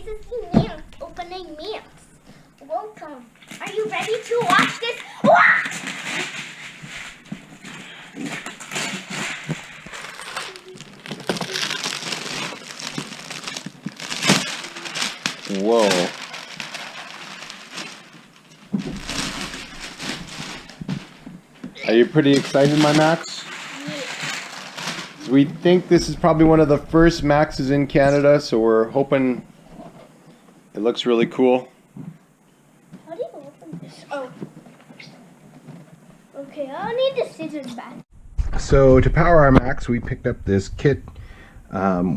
this is the Maxx opening Maxx. Welcome. Are you ready to watch this? Whoa. Are you pretty excited, my Max? Yeah. We think this is probably one of the first Maxes in Canada, so we're hoping it looks really cool. How do you open this? Oh. Okay, I'll need the scissors back. So to power our Max, we picked up this kit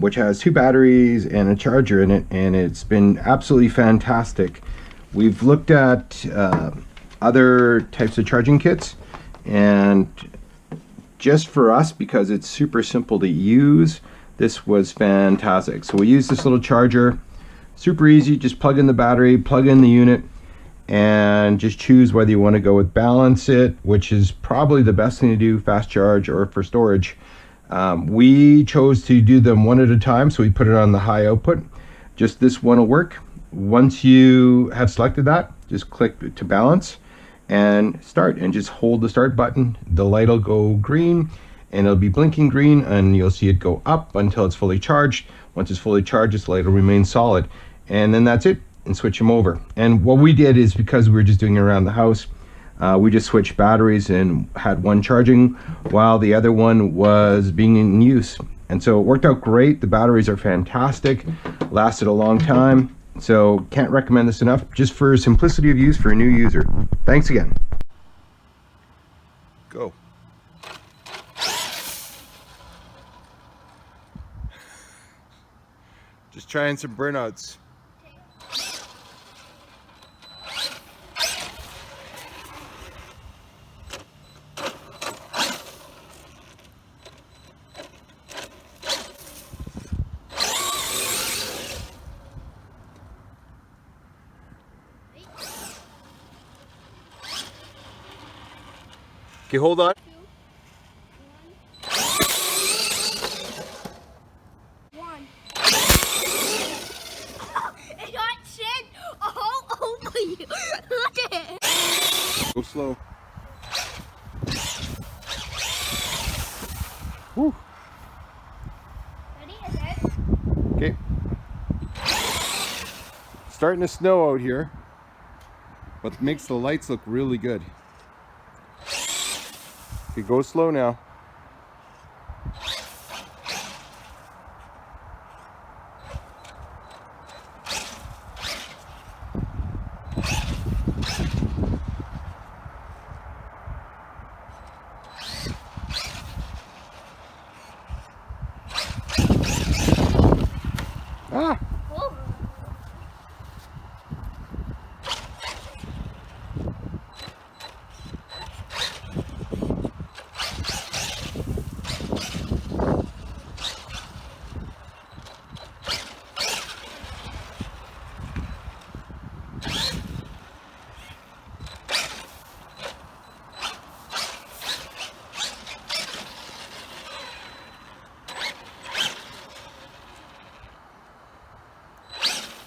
which has 2 batteries and a charger in it, and it's been absolutely fantastic. We've looked at other types of charging kits, and just for us, because it's super simple to use, this was fantastic. So we use this little charger, super easy, just plug in the battery, plug in the unit, and just choose whether you want to go with balance it, which is probably the best thing to do, fast charge or for storage. We chose to do them one at a time, so we put it on the high output. Just this one will work. Once you have selected that, just click to balance and start, and just hold the start button. The light will go green and it'll be blinking green, and you'll see it go up until it's fully charged. Once it's fully charged, this light will remain solid, and then that's it, and switch them over. And what we did is, because we were just doing it around the house, we just switched batteries and had one charging while the other one was being in use. And so it worked out great. The batteries are fantastic, lasted a long time. So can't recommend this enough, just for simplicity of use for a new user. Thanks again. Go. Just trying some burnouts. Okay, hold on. 2, 1. It got sand all over you. Look at it. Go slow. Woo. Ready? Is it? Okay. Starting to snow out here, but makes the lights look really good. Okay, go slow now. Ah! Oh.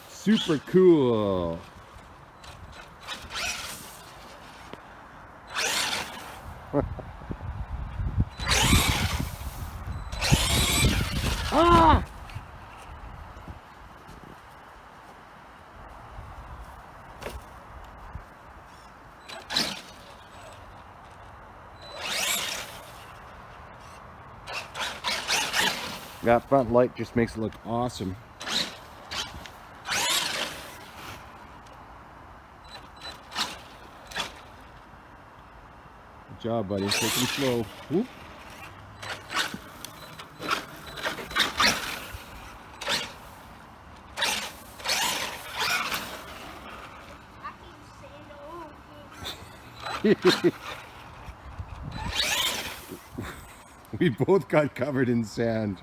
Super cool. Ah! That front light just makes it look awesome. Good job, buddy. Take them slow. Whoop. We both got covered in sand.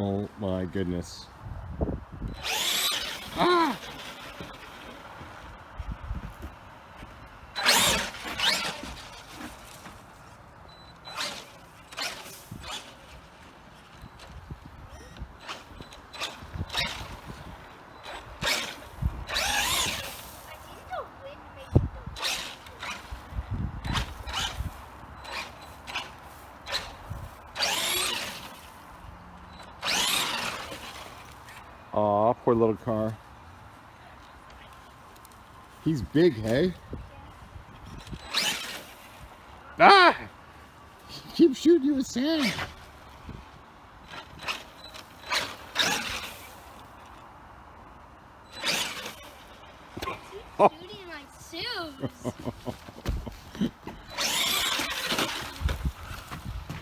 Oh my goodness. Ah! Aw, poor little car. He's big, hey? Ah! He keeps shooting you with sand. Shooting my shoes.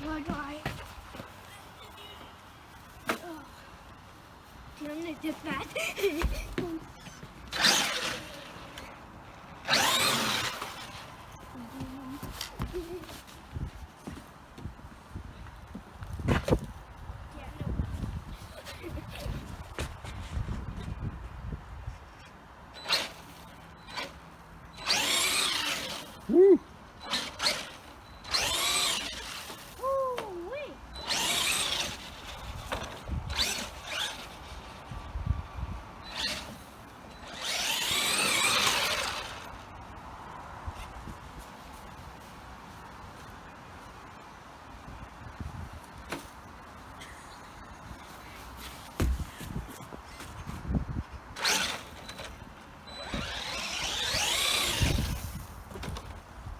What do I? Oh. Do you want to dip that? Woo! Oh, wait.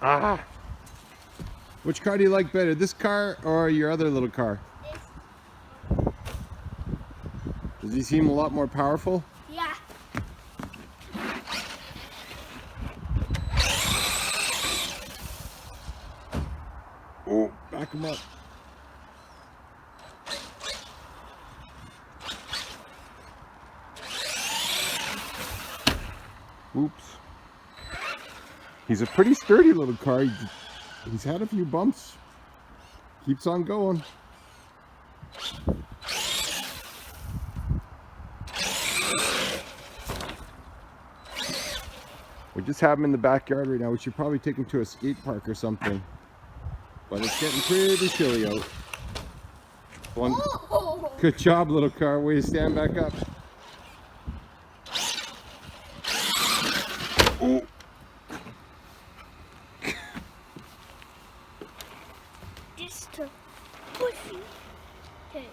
Ah! Which car do you like better, this car or your other little car? This. Does he seem a lot more powerful? Yeah. Oh, back him up. Oops. He's a pretty sturdy little car. He's had a few bumps. Keeps on going. We just have him in the backyard right now. We should probably take him to a skate park or something. But it's getting pretty chilly out. One. Oh. Good job, little car. Way to stand back up. Oh. Just to push you. Okay.